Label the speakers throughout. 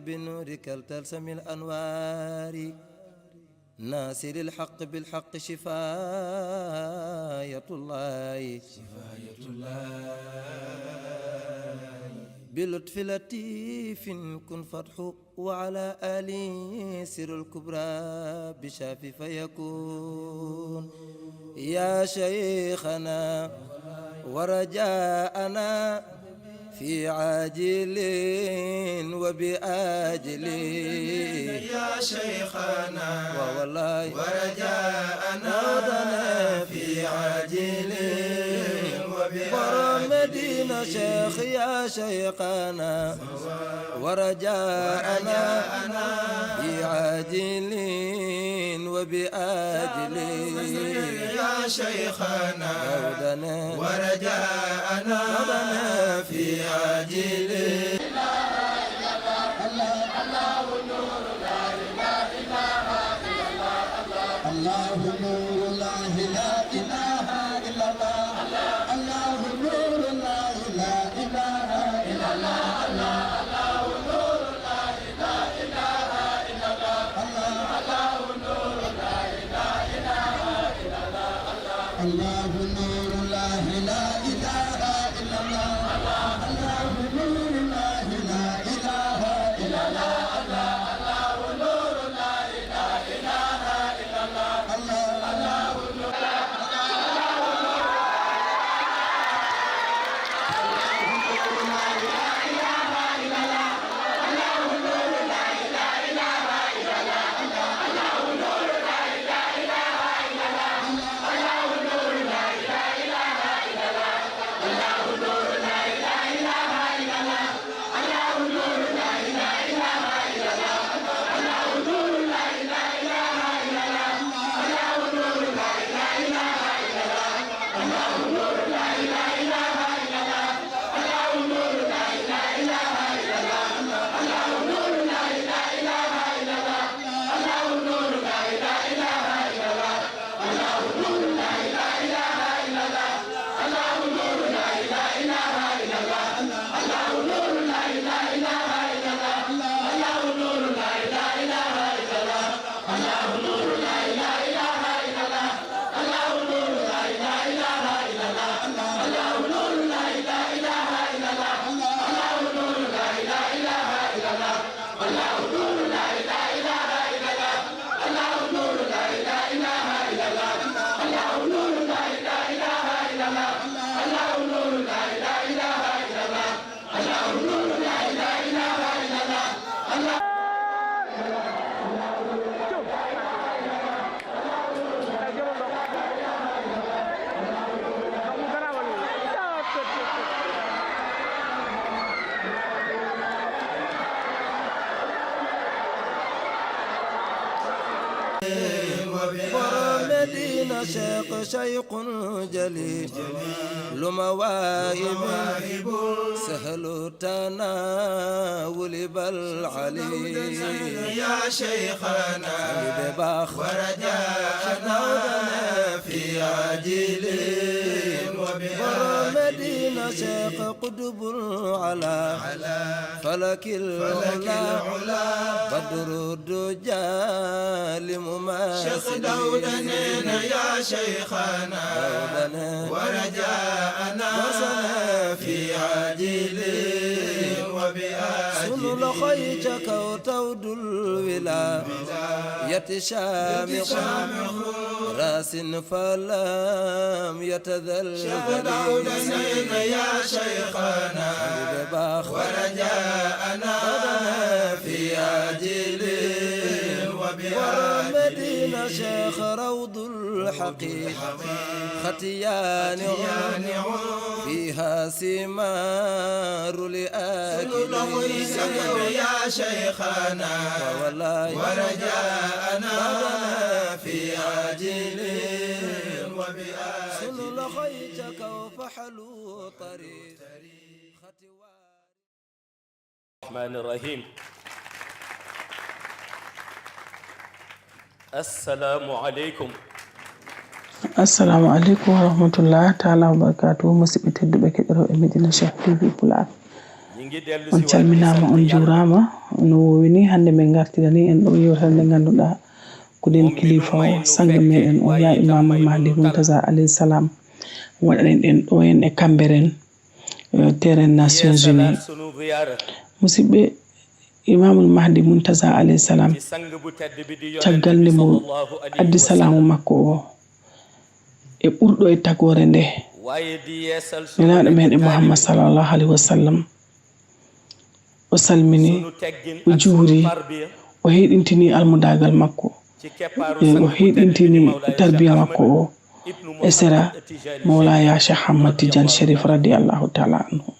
Speaker 1: بنورك التلسم الأنوار ناصر الحق بالحق شفاية الله بلطف لطيف كن فتح وعلى آله سر الكبرى بشافي فيكون يا شيخنا ورجاءنا في عاجل وبآجل
Speaker 2: يا شيخنا
Speaker 1: والله
Speaker 2: ورجاءنا في عاجل
Speaker 1: برم مدينة شيخ يا شيخنا ورجاءنا في عاجل وبآجل
Speaker 2: يا شيخنا ورجاءنا في عاجل
Speaker 3: الله نور الله لا إله إلا الله الله نور الله لا إله إلا الله الله نور الله لا إله إلا الله الله نور الله لا إله إلا الله الله نور الله لا إله إلا الله الله نور الله لا إله إلا الله
Speaker 1: مدينة شيخ شيق جليل لمواهب سهل التناول بل علي
Speaker 2: يا شيخنا ورجاءنا في عاجل
Speaker 1: مدينة شيخ قطب على فلك العلا بدر الدجى لمماثل
Speaker 2: شيخ دودنا يا شيخنا ورجاءنا في عاجل وبآجل
Speaker 1: سن لخيتك وتود الولا يتشامخ راس فلم يتذلل
Speaker 2: شيخ دودنا يا شيخنا ورجاءنا في عاجل
Speaker 1: مدينة شيخ روض الحقيقة ختيانع فيها ثمار لآكلين
Speaker 2: يا شيخنا ورجاءنا في عاجل وبآجل
Speaker 1: سن لخيتك وفحلوا طريق
Speaker 4: الرحمن الرحيم السلام عليكم
Speaker 5: assalamu aleykum wa rahmatullah taala wa barakatuh musidɓe tedduɓe keɗotoɓe Medina Cheikh TV Pulaar on calminama on juurama no woni hande men gartirani en ɗo yewtere nde ganduɗa ko den kilifa o sanga meɗen o ya imamul mahdi muntaza alayhi salam waɗanen ɗen ɗo en e Cambérène terrain Nations Unies musidɓe imamul mahdi muntaza alayhi salam caggal nde mo addi salamu makko o e ɓurɗo e tagore nde nelaɗo meɗen Muhammad sallallahu alaihi wasallam o salmini o juuri o heɗintini almudagal makko o heɗintini tarbiya makko o e sera mawlaya Cheikh Ahmad Tidiane Chérif radiallahu taala anhu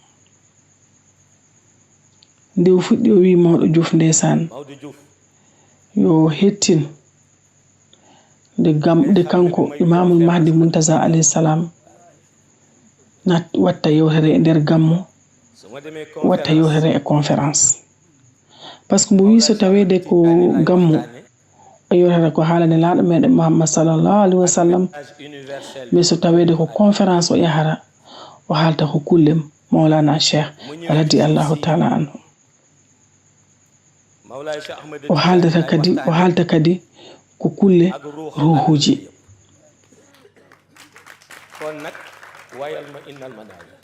Speaker 5: nde o fuɗɗi o wi mawɗo Diouf ndesan yo hettin nde kanko imamul mahdi muntaza alayhi salam watta yewtere e nder gammo watta yewtere e conférence par ce que mo wi so tawede ko gammo o yewtere ko haalane laaɗo meɗen Muhammad sallallahu alaihi wasallam mais so tawede ko conférence o yahara o haalta ko kullem mawlana cheikh radiallahu taala anhu o haalta kadi ko kulle ruhuji
Speaker 4: kon nak wayal ma innal manaaji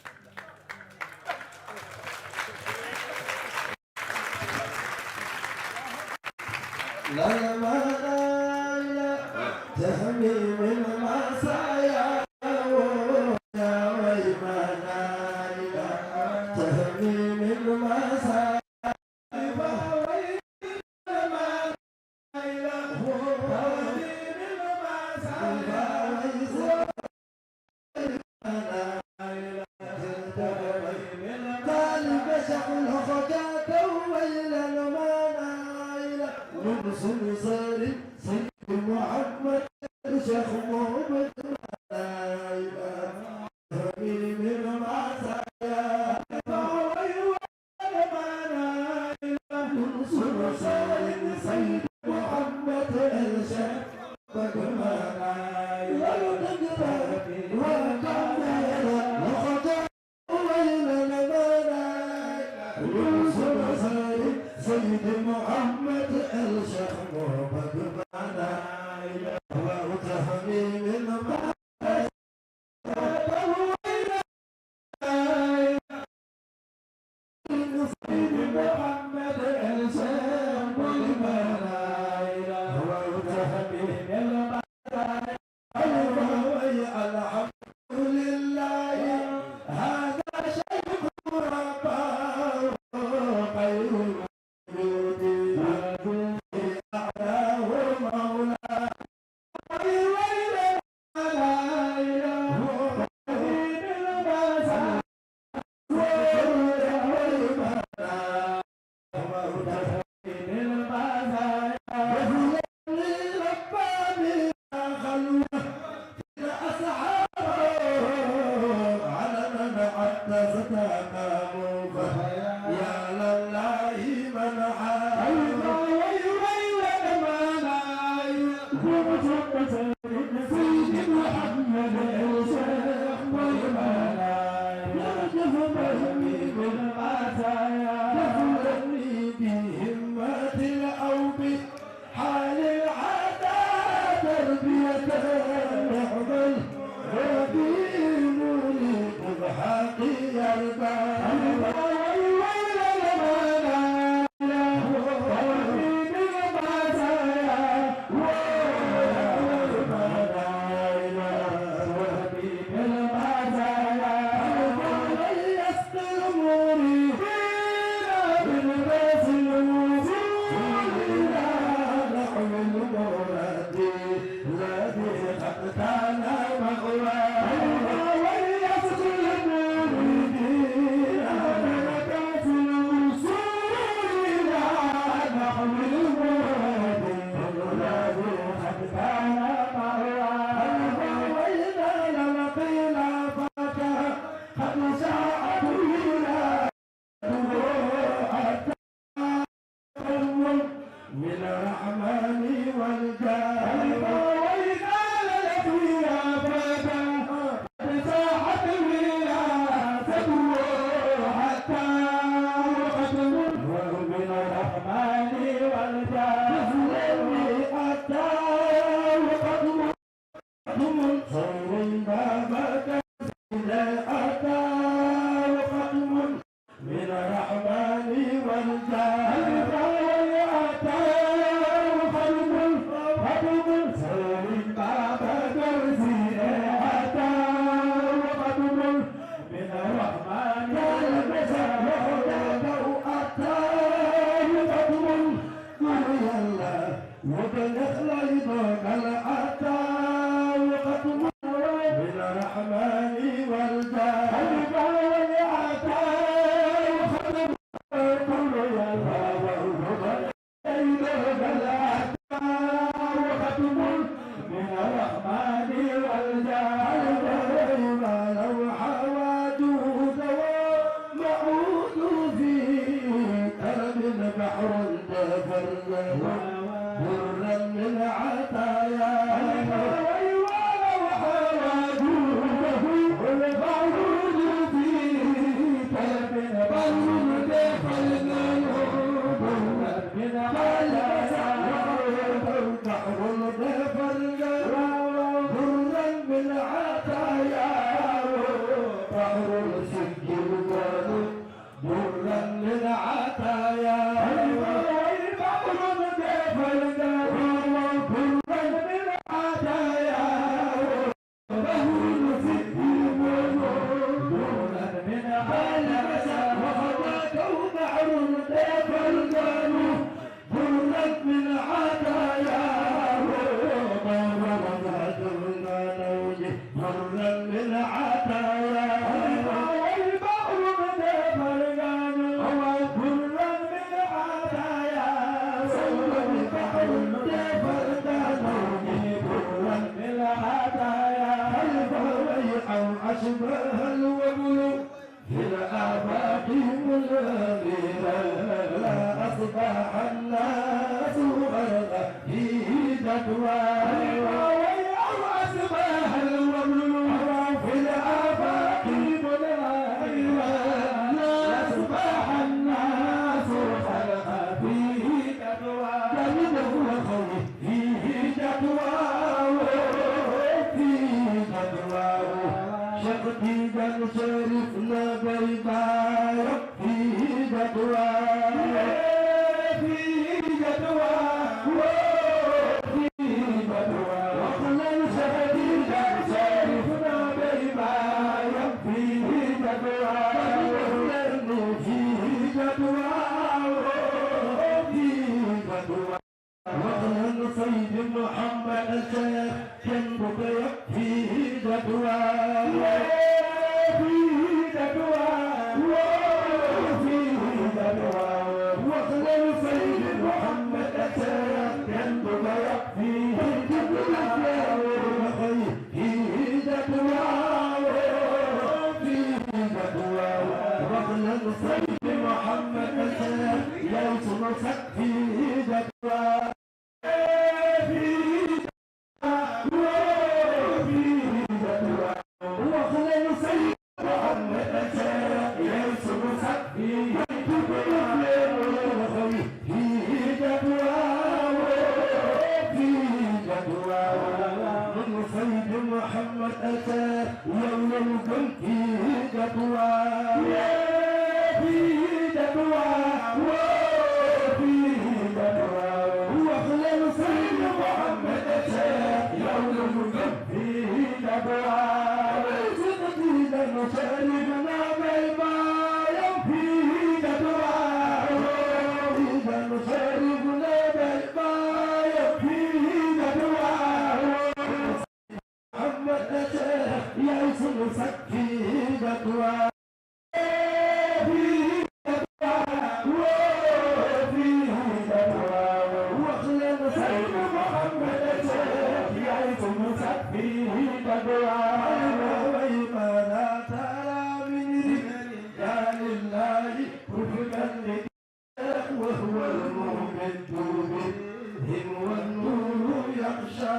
Speaker 3: والنور يخشى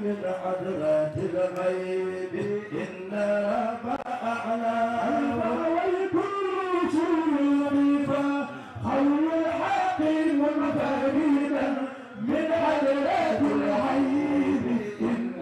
Speaker 3: من حضرة الغيب إن رب أعلى ويكون شريفا خير الحكيم منفردا من حضرة الغيب إن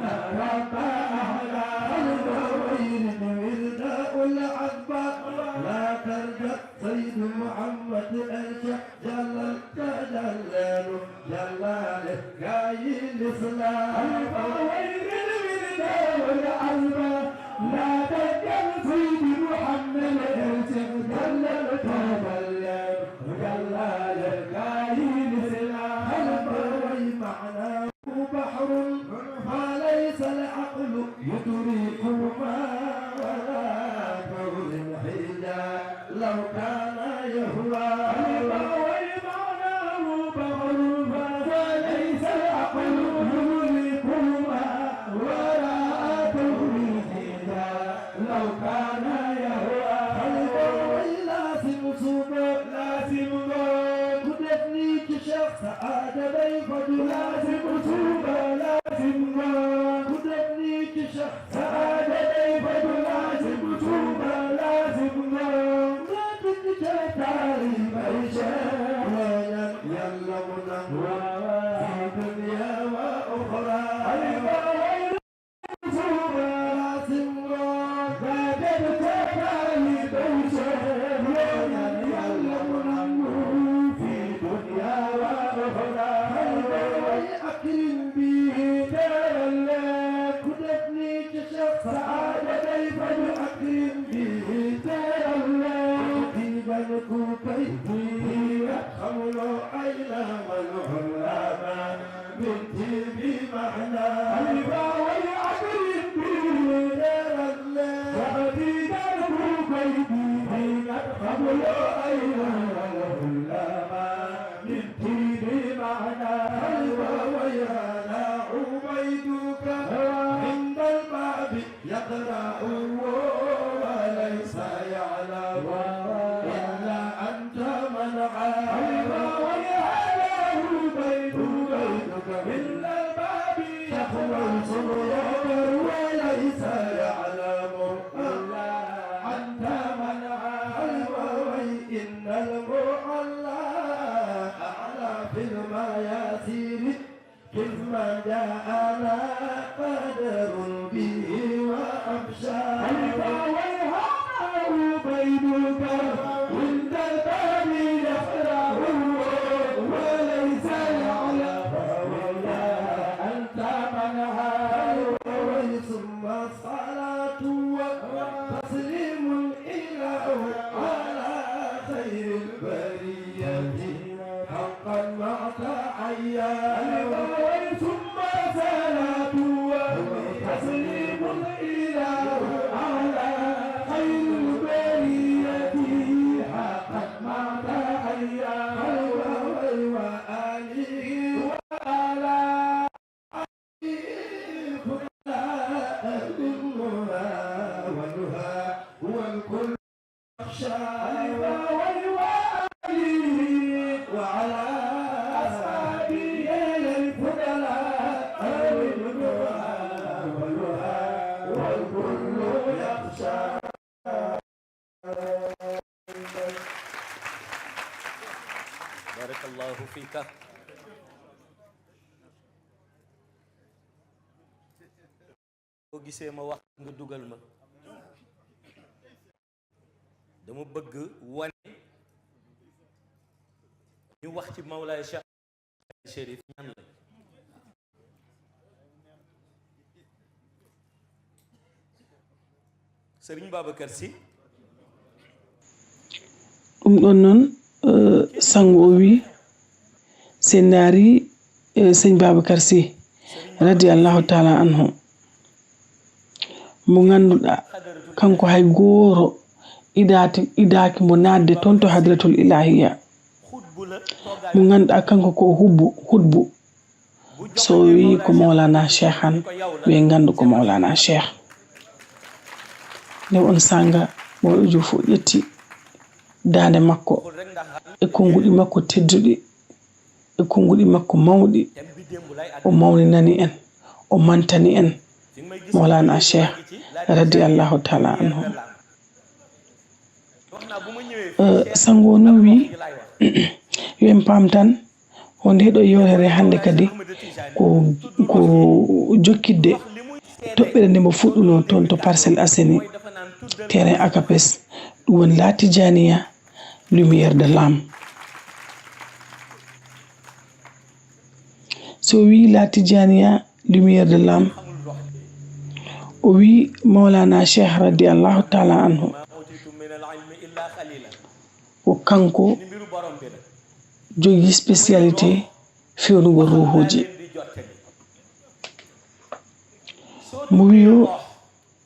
Speaker 3: رب أعلى الغوين ورداء العباس لا ترجع سيد محمد أنشأ جلال جلاله جلاله قايل الإسلام الغوين الورداء والعباس لا ترجع سيد محمد أنشأ جلال جلاله جلاله قايل الإسلام الغوين معناه بحر فليس العقل يدرك ما ولا كون الحجاب لو كان يهوى الغوي معناه بحر فليس العقل يدرك ما ولا كون الحجاب لو كان يهوى الغوي لازم صوبه لازم كدفني كشخص آدمي فضل لازم صوبه لازم كدفني كشخص آدمي فضل لازم صوبه لازم كدفني كتاري بيشان يلا منهوى في دنيا وأخرى الغوي صوبه لازم كدفني كتاري بيشان يلا منهوى في دنيا وأخرى الغوي أكرم به تلا كدفني كشخص سعادتي فجأة أكرم به تلا كيفاً كيفي خمل أين والعلامة بنتي بمعنى الغوي أكرم به تلا كيفاً كيفي خمل أين والعلامة بنتي بمعنى الغوي أنا عبيدك عند الباب يقرأ وليس يعلم إلا أنت من عالم الغوي أنا عبيدك عند الباب يخلص وليس يعلم إلا أنت من عالم إن المعلى أعلى في المياسير كيف ما جاءنا قدر به وأبشى الغوي عبيدك عند الباب يقرأ وليس يعلم إلا أنت من عالم ثم الصلاة وتسليم الإله على خير البرية حقا مع تعيان الغوي ثم صلاة وتسليم الإله على خير البرية حقا مع تعيان الغوي وآله وعلى والنهى والكل يخشى الغوي وآله وعلى أصحابه الفضلاء والنهى والكل يخشى
Speaker 4: بارك الله فيك. boo gisee ma wax nga dugal ma dama bëgg wane ñu wax ci Mawlaay Cheikh Chérif ñan la Serigne Babacar Sy
Speaker 5: ɗum ɗon noon sango o wi sennaari seigne Babacar Sy radiallahu taala anhu mo ganduɗa kanko hay gooro idaki mo nadde toon to hadratul ilahiya mo ganduɗa kanko ko hudbu so wi ko Mawlana Cheikh han ɓe gandu ko Mawlana Cheikh nde on sanga mawɗo fu ƴetti dande makko e konguɗi makko tedduɗi e konguɗi makko mawɗi o mawninani en o mantani en Mawlana Cheikh radiyallahu ta'ala anhu sango no wi yo en pam tan wonde ɗo yewtere hande kadi ko jokkidde toɓɓere nde mo fuɗɗuno toon to Parcelles Assainies terrain Akapes ɗum woni La Tijaniya lumière de l'âme. So wi La Tijaniya lumière de l'âme o wi Mawlana Cheikh radiyallahu ta'ala anhu ko kanko jogi spécialité fewnugo ruhuji mo wiyo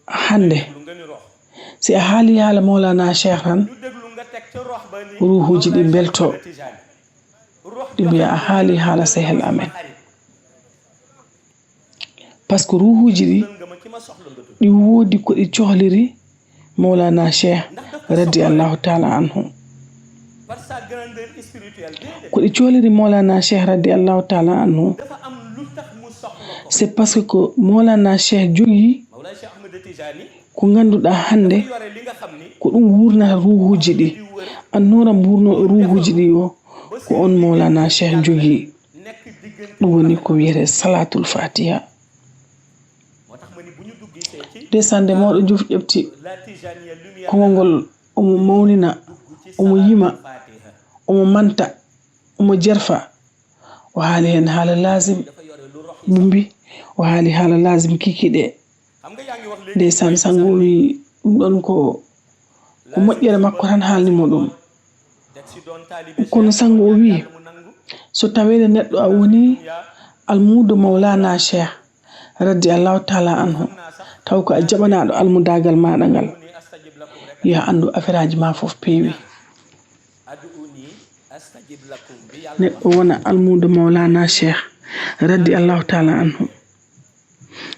Speaker 5: hande si a haali haala Mawlana Cheikh tan ruhuji ɗi belto ɗi mbiya a haali haala sehel amen par ce que ruhuji ɗi woodi ko ɗi cohliri Mawlana Cheikh radiyallahu ta'ala anhu ko ɗi cohliri Mawlana Cheikh radiyallahu ta'ala anhu c'est parce que ko Mawlana Cheikh jogi ko ganduɗa hande ko ɗum wurnata ruhuji ɗi annoram wurno ruhuji ɗi o ko on Mawlana Cheikh jogi ɗum woni ko wiyete salatul fatiha desande mawɗo Diouf ƴefti kongol omo mawnina omo yima omo manta omo jerfa o haali hen haala lazim bumbi o haali haala lazim kikiɗe ndeysaan sango wi ɗum ɗon ko moƴƴere makko tan haalnimo ɗum kono sango o wi so tawede neɗɗo a woni almudo Mawlana Cheikh radiyallahu ta'ala anhu taw ko a jaɓanaɗo almudagal maɗa ngal ya andu affaire aji ma fof peewi neɗɗo wona almudo Mawlana Cheikh radiyallahu ta'ala anhu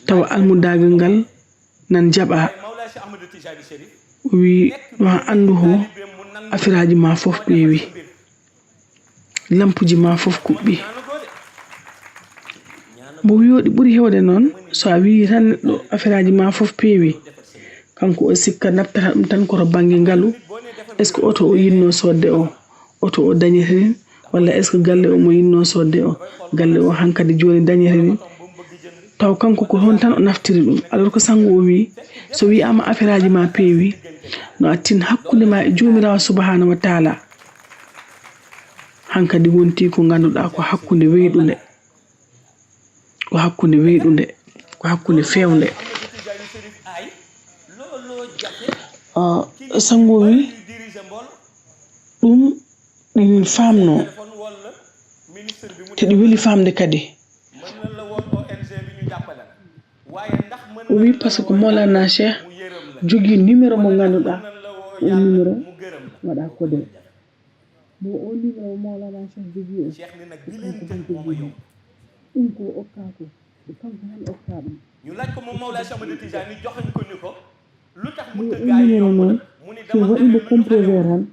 Speaker 5: tawa almudagal ngal nan jaɓa wi ma andu ho affaire aji ma fof peewi lampuji ma fof kuɓɓi mo wiyoɗi ɓuri hewde noon so a wi tan neɗɗo affaire aji ma fof peewi kanko o sikka naftata ɗum tan koto banggue ngalu est ce que oto o yinno sodde o oto o dañirini walla est ce que galle o mo yinno sodde o galle o hankadi joni dañirini taw kanko ko hon tan o naftiri ɗum alors que sango o wi so wi ama affaire aji ma peewi no a tin hakkude ma e jomirawo subhanahu wa ta'ala hankadi wonti ko ganduɗa ko hakkude weyɗude ko hakkude weyɗude ko hakkude fewnde sango wi ɗum ɗin famno te ɗi weli famde kadi o wi par ce que Mawlana Cheikh jogi numéro mo ganduɗa o numéro waɗa codé bo o numéro Mawlana Cheikh jogi o ɗum ko okkako ko kanko tan okka ɗum
Speaker 4: ñu laaj ko moom Mawlana Cheikh Ahmed Tidiane joxañ ko ni ko lu tax mu
Speaker 5: ɗum numéro noon so waɗiɓe composé tan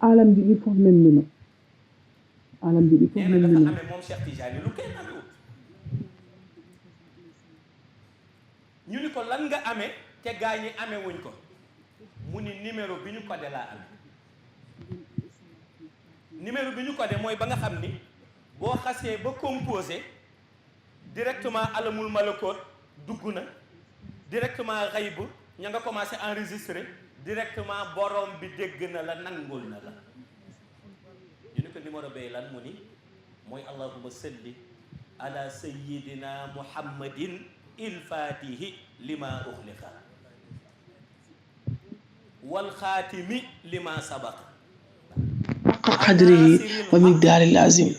Speaker 5: alam ji ɗi fof memnino alam ji ɗi fof memnino
Speaker 4: moom Cheikh Tidiane lu kenn amee ñu ni ko lan nga amee te gaa ñi amee wuñ ko mu ni numéro bi ñu codé laa amee numéro bi ñu codé mooy ba nga xam ni boo xasee ba composé directement alamul malakoot dugg na directement xayb ña nga commencé enregistrer directement borom bi dégg na la nangul na la ñu ni ko numéro bay lan mu ni mooy allahumma salli ala sayyidina muhammadin il fatihi lima uxliqa wal xaatimi lima sabaqa
Speaker 5: qadrihi wa miqdaril azim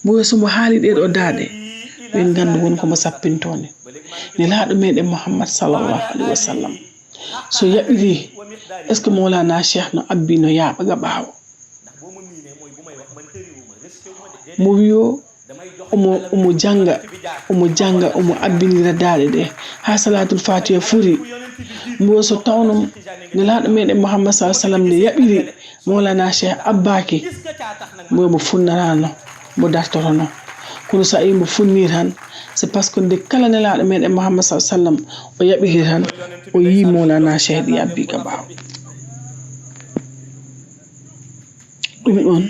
Speaker 5: mo so mo haali ɗeɗo daaɗe ɓen gandu won komo sappintone ne laaɗo meɗen Muhammad sallallahu alaihi wasallam so yaɓiri est ce que Mawlana Cheikh no abbi no yaaɓa ga ɓaawo mo wiyo omo janga omo abbinira daaɗe ɗe ha salatul fatiha furi mbo so tawno ne laaɗo meɗen Muhammad sallallahu alaihi wasallam ne yaɓiri Mawlana Cheikh abbaki mbo mo funnarano mo dartorono kono so ayimo funnir tan c'est parce que nde kala nelaɗo meɗen Muhammad sallallahu alaihi wasallam o yaɓiri tan o yi Mawlana Cheikh yabbi ka baw ɗum ɗon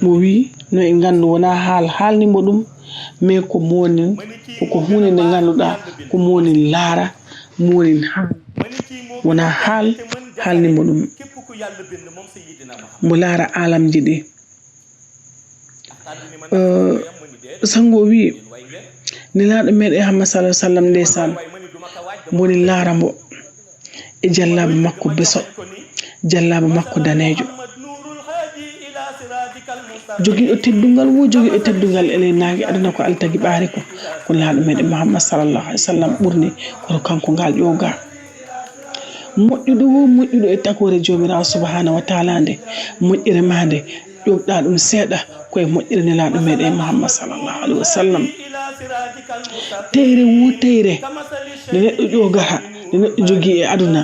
Speaker 5: mo wi no e gandu wona haalnimo ɗum mais ko monin koko hunde nde ganduɗa ko monin laara monin haal wona haalnimo ɗum mo laara alamji ɗi sango wi nelaɗo meɗen Muhammad sallallahu alaihi wasallam ndeysaan moni laara mbo e jallaba makko beso jallaba makko danejo jogiiɗo teddungal wo jogiiɗo teddungal ele naagi aduna ko altagi ɓaari ko laaɗo meɗen Muhammad sallallahu alaihi wasallam ɓurni koto kanko ngal ƴoga moƴƴuɗo wo moƴƴuɗo e tagore jomirawo subhanahu wa taala nde moƴƴere ma nde ƴogɗa ɗum seeɗa koye moƴƴere nelaɗo meɗen Muhammad sallallahu alaihi wasallam teyre wo teyre nde neɗɗo ƴogata nde neɗɗo jogii e aduna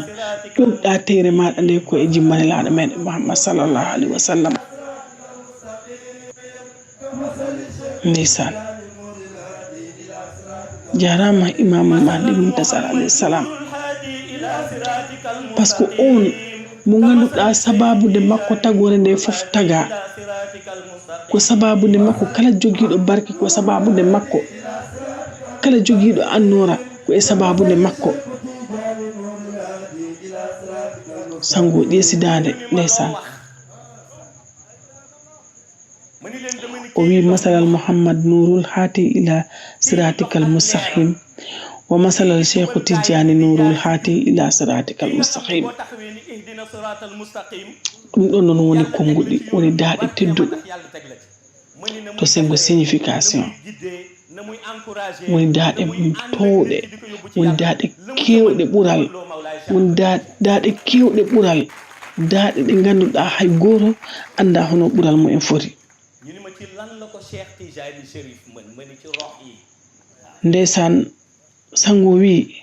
Speaker 5: ƴogɗa teyre maɗa nde koye jimma nelaɗo meɗen Muhammad sallallahu alaihi wasallam ndeysaan jarama imamul mahdi muntasar alayhi salam par ce que on mo ganduɗa sababude makko tagore nde fof taga ko sababude makko kala jogiiɗo barke ko sababude makko kala jogiiɗo annora ko e sababude makko sango ƴeesidade ndeysaan o wi masalal Muhammad nurul hati ila siratikal mustaqim wa masalal Cheikh Tidiane nurul hati ila siratikal mustaqim ɗum ɗon noon woni konguɗi woni daaɗe tedduɗo to sengo signification woni daaɗe towɗe woni daaɗe kewɗe ɓural woni daaɗe kewɗe ɓural daaɗe ɗe ganduɗa hay goto anda hono ɓural mumen foti ndeysaan sango wi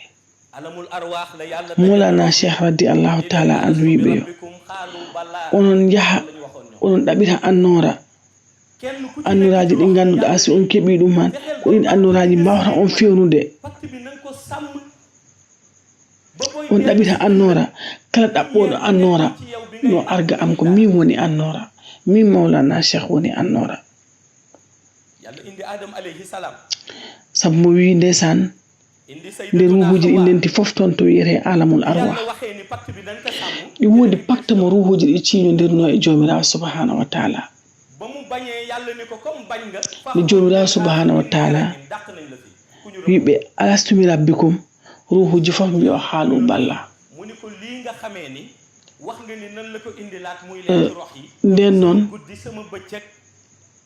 Speaker 5: Mawlana Cheikh radiyallahu taala anhu wiɓe yo onon jaha onon ɗaɓita annoraji ɗi ganduɗa si on keeɓi ɗum han ko ɗin annoraji mbawata on fewnude on ɗaɓita annora kala ɗaɓɓoɗo annora no arga am ko min woni annora min Mawlana Cheikh woni annora sabu mo wi ndeysaan nde ruhuji ɗi ndenti fof toon to wiyete alamul arwah ɗi woodi pacte mo ruhuji ɗi ciñodirno e jomirawo subhanahu wa taala nde jomirawo subhanahu wa taala wiɓe alastumi rabbikum ruhuji fof mbiyo haalu balla nden noon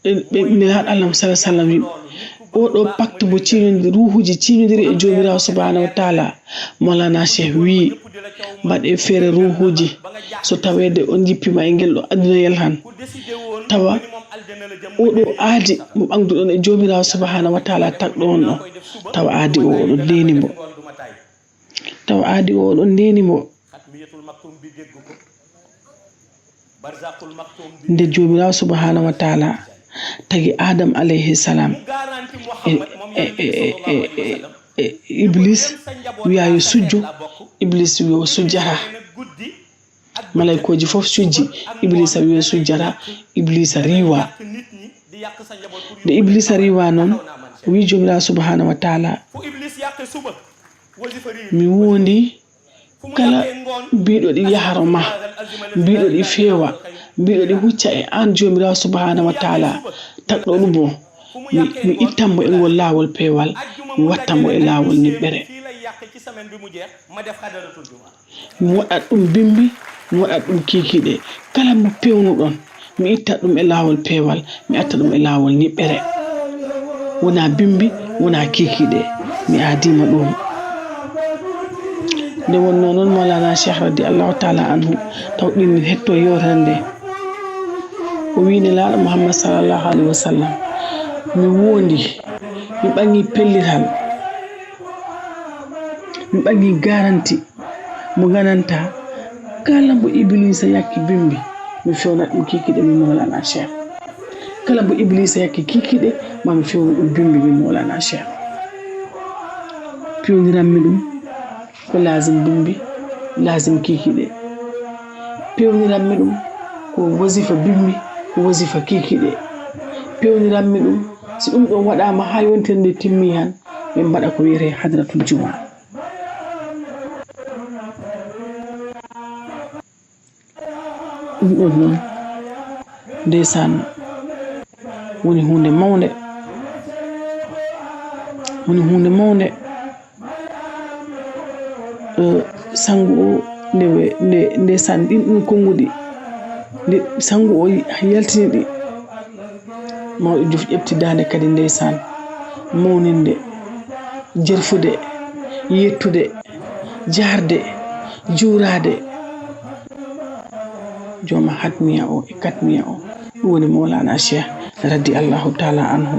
Speaker 5: ɓe nelaɗo Allah sallallahu alaihi wasallam wi oɗo pacte mo ruhuji ciñodiri e jomirawo subhanahu wa taala Mawlana Cheikh wi mbaɗe feere ruhuji so tawede on jippima e ngel ɗo adunayel han tawa oɗo aadi mo ɓangduɗon e jomirawo subhanahu wa taala tagɗo on ɗo tawa aadi o oɗo ndenimo tawa aadi o oɗo ndenimo nde jomirawo subhanahu wa taala tagi Adam alayhi salam Iblis wiya yo sujjo Iblis wi o sujjata malaikoji fof sujji Iblis wi o sujjata Iblis riwa nde Iblis riwa noon wi jomirawo subhanahu wa taala mi wondi kala mbiɗo ɗi yaharo ma mbiɗo ɗi feewa mbiɗo ɗi hucca e an jomirawo subhanahu wa taala tagɗo ɗum mi ittanmo e ngol laawol peewal mi wattanmo e laawol niɓɓere mi waɗat ɗum bimbi mi waɗat ɗum kikiɗe kala mo pewnuɗon mi itta ɗum e laawol peewal mi atta ɗum e laawol niɓɓere wona bimbi wona kikiɗe mi aadima ɗum nde wonno noon Mawlana Cheikh radiyallahu taala anhu taw ɗin hetto yewtere nde o wi nelaɗo Muhammad sallallahu alaihi wasallam mi wondi mi ɓangi pellital mi ɓangi garanti mo gananta kala mo Iblisa yakki bimbi mi fewnat ɗum kikiɗe mi Mawlana Cheikh kala mbo iblisa yakke kikiɗe mami fewnu ɗum bimbi min Mawlana Cheikh pewniranmi ɗum ko lazim bimbi lazim kikiɗe pewniranmi ɗum ko wasifa bimbi ko wasifa kikiɗe pewniranmi ɗum si ɗum ɗo waɗama ha yontere nde timmi han min mbaɗa ko wiyete hadratul juma ɗum ɗon noon ndeysaan woni hunde mawnde sangu o ndeysaan ɗin ɗum konguɗi nde sangu o yaltini ɗi mawɗo Juuf ƴefti dande kadi ndeysaan mawninde jerfude yettude jaarde juurade jooma hatmiya o e katmiya o ɗum woni Mawlana Cheikh radi Allahu taala anhu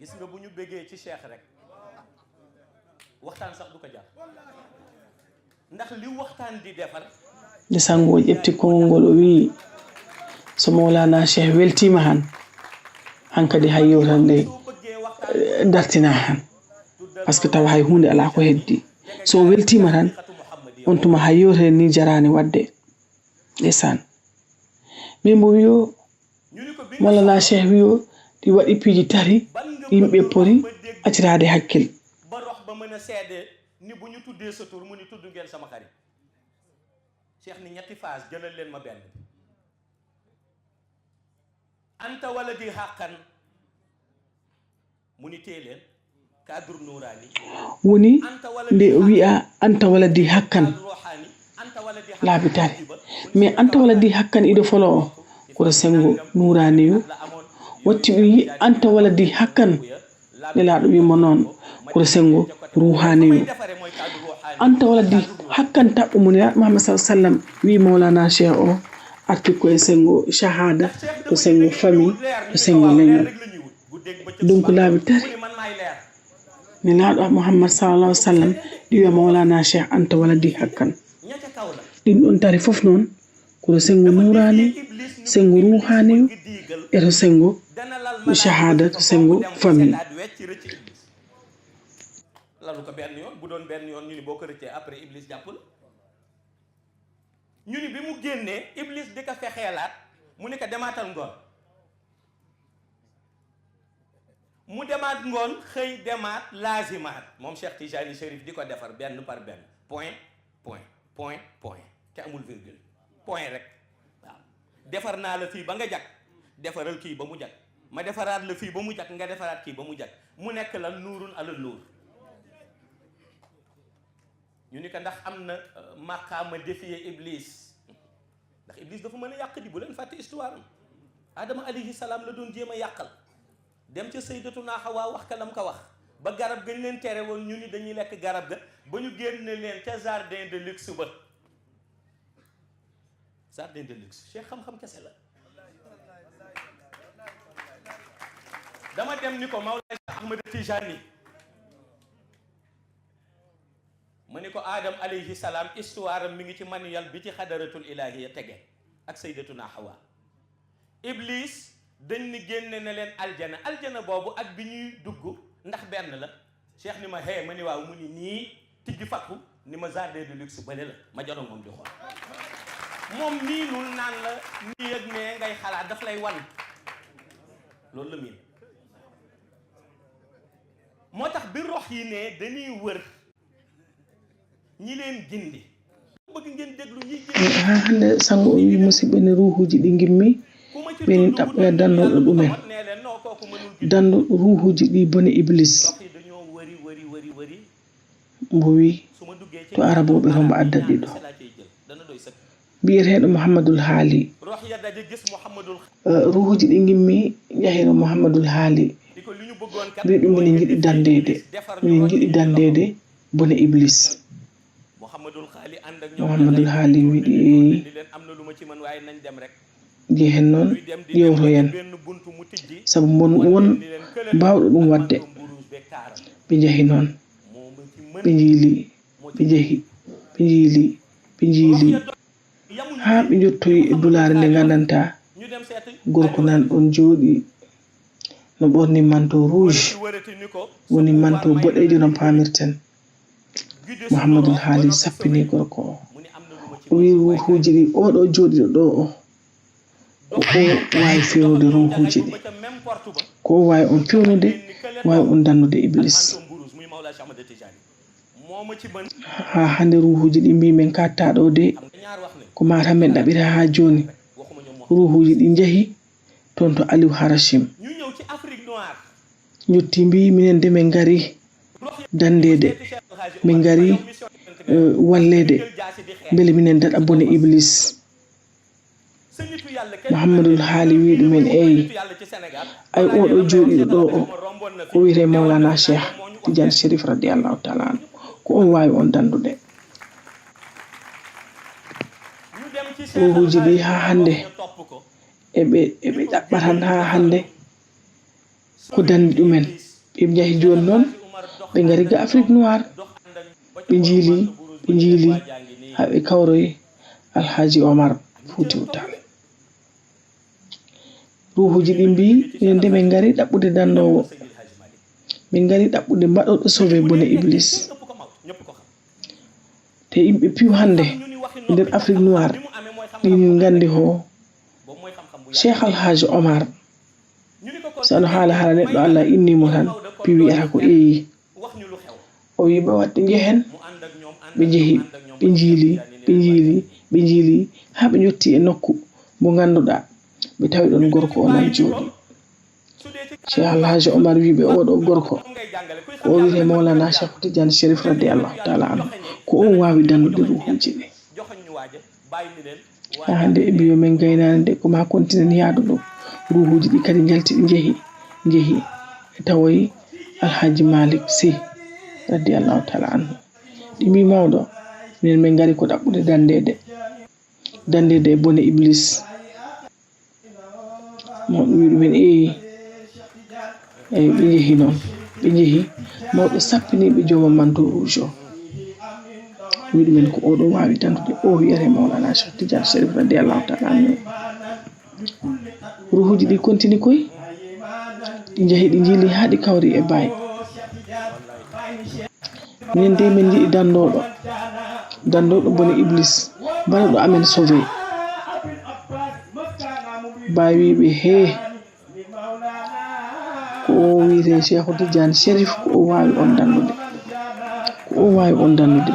Speaker 4: gis nga bu ñu bëggee ci Cheikh rek waxtaan sax du ko jar ndax li waxtaan di defar
Speaker 5: nde sango ƴefti konngol o wi so Mawlana Cheikh weltima han hankadi hay yewtal nde dartina han par ce que tawa hay hunde ala ko heddi so weltima tan on tuma hay yewtal ni jarani wadde ndeysaan min mo wiyo Mawlana Cheikh wiyo ɗi waɗi piiji tari yimɓe pori accirade hakkil
Speaker 4: ba rox ba mën a seede ni bu ñu tuddee sa tur mu ni tudd ngeen sama xarit Cheikh ni ñetti phase jëlal leen ma benn anta wala di xàqan mu ni tee leen kadru nuraani
Speaker 5: woni nde wi'a anta wala di hakkan laabi tari mais anta wala di hakkan ido folo o koto sengo nuraniyu watti wi anta wala di hakkan nelaɗo wimo noon koto sengo ruhaniyu anta wala di hakkan taɓɓo mo nelaɗo Muhammad sallallahu alaihi wasallam wi Mawlana Cheikh o arti koye sengo shahada to sengo famille to sengo leñol donc laabi tari nelaɗo Muhammad sallallahu alaihi wasallam ɗi wiya Mawlana Cheikh anta wala di hakkan ɗin ɗon tari fof noon koto sengo nurani sengo ruhaniyu e to sengo shahada to sengo famille
Speaker 4: lalu ko benn yoon bu doon benn yoon ñu ni boo ko rëccee après Iblis jàpp la ñu ni bi mu génnee Iblis di ko fexeelaat mu ni ko demaatal ngoon mu demaat ngoon xëy demaat laazimaat moom Cheikh Tijani Chérif di ko defar benn par benn point te amul virgule point rek waaw defar naa la fii ba nga jag defaral kii ba mu jag ma defaraat la fii ba mu jag nga defaraat kii ba mu jag mu nekk la nuurun ala nuur ñu ni ko ndax am na maqaama défier Iblis ndax Iblis dafa mën a yàq di bu leen fàtte histoire Adama alayhi salaam la doon jéem a yàqal dem ca Sayyidatuna Hawa wax ka lam ko wax ba garab gañ leen tere woon ñu ni dañuy lekk garab ga ba ñu génne leen ca jardin de luxe ba jardin de luxe Cheikh xam-xam kese la dama dem ni ko Mawlaay Ahmad Tijani ma ni ko Adam alayhi salaam histoire mi ngi ci manuel bi ci xadaratul ilahiyya tege ak Sayyidatuna Hawa Iblis dañ ni génne na leen aljana boobu ak bi ñuy dugg ndax benn la Cheikh ni ma hee ma ni waaw mu ni nii tijji fakku ni ma jardin de luxe bële la ma jono moom di xool moom miinul naan la nii ak nee ngay xalaat daf lay wan loolu la miin moo tax bi rox yi ne dañuy wër ñi leen gindi bëgg ngeen déglu ñi gindi
Speaker 5: hande sango wi musibe ne ruhuji ɗi gimmi ɓenin ɗaɓɓoya dannoɗo ɗumen danno ruhuji ɗi bone Iblis mbo wi to araboɓe rombo adda ɗiɗo biyeteɗo Mouhamadoul Haali ruhuji ɗi gimmi yahiro Mouhamadoul Haali mbi ɗum minen jiɗi dandede bone Iblis Mouhamadoul Haali wiɗi jehen noon ƴewtoyen sabu won mbawɗo ɗum wadde ɓe jahi noon ɓe jiili ha ɓe jottoyi e dulare nde gandanta gorko nan ɗon jooɗi no ɓorni manteau rouge woni manteau boɗejo no pamirten Mouhamadoul Haali sappini gorko o wi ruhuji ɗi oɗo jooɗiɗo ɗo o wawi fewnude ruhuji ɗi ko wawi on fewnude wawi on dannude Iblis ha hande ruhuji ɗi mbimen kattaɗo de ko mata men ɗaɓira ha joni ruhuji ɗi jahi toon to Aliou Harachim jotti mbi minen de min gari dandede min gari wallede beele minen daɗa bone Iblis Mouhamadoul Haali wi ɗumen eyi ay oɗo jooɗiɗo ɗo o ko wiyete Mawlana Cheikh Tidiane Chérif radiallahu taala anhu ko on wawi on dandude ruhuji ɗi ha hande eɓe ɗaɓɓatan ha hande ko dandi ɗumen ɓe jahi joni noon ɓe gari ga Afrique noire ɓe jiili ha ɓe kawroyi Alhaji Omar Foutiyou Tall ruhuji ɗi mbi minen nde min gari ɗaɓɓude dannowo min gari ɗaɓɓude mbaɗoɗo sauvé bone Iblis te yimɓe piw hande nder Afrique noire ɗin gandi ho Cheikh Alhaji Omar sano haala neɗɗo Allah innimo tan pi wiyata ko eyi o wi ɓe wadde jehen ɓe jehi ɓe jiili ha ɓe jotti e nokku mo ganduɗa ɓe tawi ɗon gorko o nan jooɗi Cheikh Alhaji Omar wi ɓe oɗo gorko ko o wiyete Mawlana Cheikh Tidiane Chérif radiallahu taala anhu ko on wawi dandude ruhuji ɗi ha hande e mbiyo men gaynani nde koma kontinen yaadu ɗo ruhuji ɗi kadi jalti ɗi jehi e tawoyi Alhaji Malick Sy radiallahu taala anhu ɗi mbi mawɗo minen min gari ko ɗaɓɓude dandede e bone Iblis mawɗo wi ɗumen eyi ɓe jehi noon ɓe jehi mawɗo sappiniɓe jooma manteau rouge o wi ɗumen ko oɗo wawi dandude o wiyete Mawlana Cheikh Tidiane Chérif radiallahu taala anhu ruhuji ɗi continue koy ɗi jahi ɗi jiili ha ɗi kawri e Baye min de min jiɗi dandoɗo bone iblis mbaɗa ɗo amen sauvé bawiɓe he ko o wiyete Cheikh Tidiane Chérif ko o wawi on dandude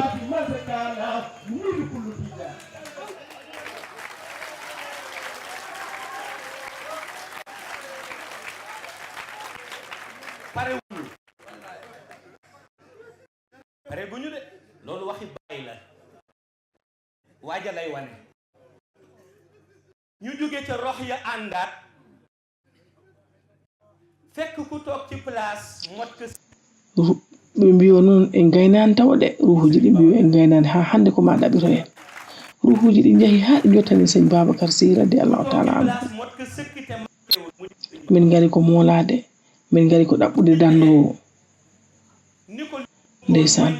Speaker 4: pare buñu de loolu waxi bàyyi la waaja lay wane ñu jóge ca rox ya àndaat fekk ku toog ci place mot que
Speaker 5: ɓe mbiyo noon en gaynani tawa de ruhuji ɗi mbiyo en gaynani ha hande ko ma ɗaɓito hen ruhuji ɗi jeehi ha ɗi jottani seigne Babacar Sy radiallahu taala anhu min gari ko molade min gari ko ɗaɓɓude dandowo ndeysan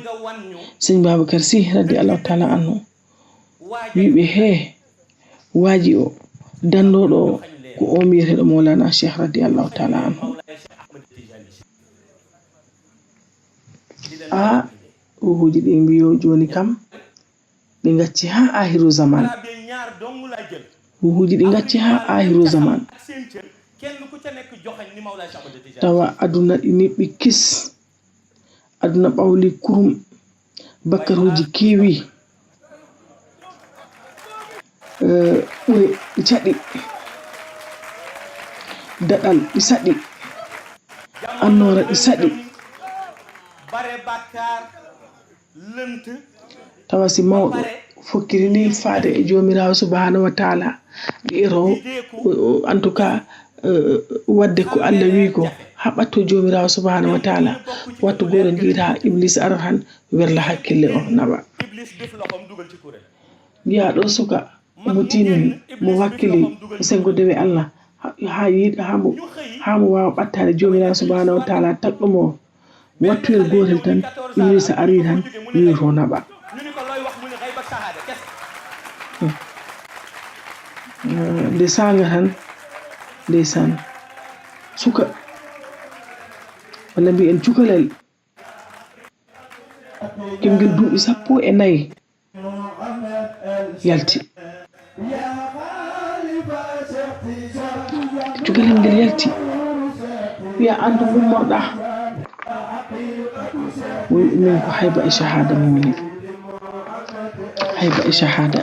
Speaker 5: seigne Babacar Sy radiallahu taala anhu wiɓe he waaji o dandoɗo o ko o mbiyeteɗo Mawlana Cheikh radiallahu taala anhu ruhuji ɗi mbiyo joni kam ɓe gacci ha ahiru zaman ruhuji ɗi gacci ha ahiru zaman tawa aduna ɗi niɓɓi kis aduna ɓawli kurum bakkaruji keewi ɓure ɗi caɗi daɗal ɗi saɗi annora ɗi saɗi tawa si mawɗo fokkiri ni faade e jomirawo subhanahu wa taala ɓeero en tout cas wadde ko Allah wi ko haɓatto jomirawo subhanahu wa taala wattu goto jiita iblis ara tan werla hakkille o naɓa wiya ɗo suka mo tinni mo wakkili o sengo dewe Allah ha yiiɗa ha mo wawa ɓattade jomirawo subhanahu wa taala tagɗumo wattoyel gotel tan iblis ari tan wi to naɓa nde sanga tan ndeysan suka walla mbiyen cukalel kemgel duuɓi 14 yalti cukalel ngel yalti wiya andu gummorɗa min ko hayba e shahada min woni hayba e shahada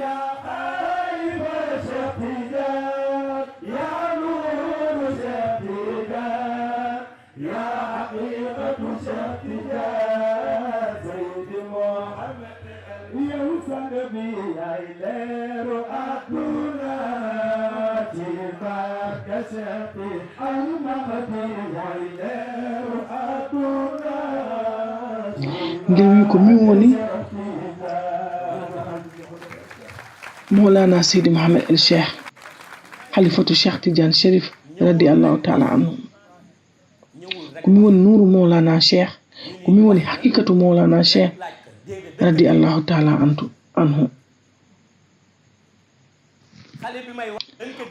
Speaker 3: يا
Speaker 2: حقيقة شخصية سيد محمد يوصل بي إلى رؤاتنا تبارك شخصي المهدي إلى رؤاتنا
Speaker 5: ngir wi ko min woni مولانا سيدي محمد الشيخ خليفة الشيخ تيجان شريف رضي الله تعالى عنه كم يكون نور مولانا شيخ كم يكون حقيقة مولانا شيخ رضي الله تعالى عنه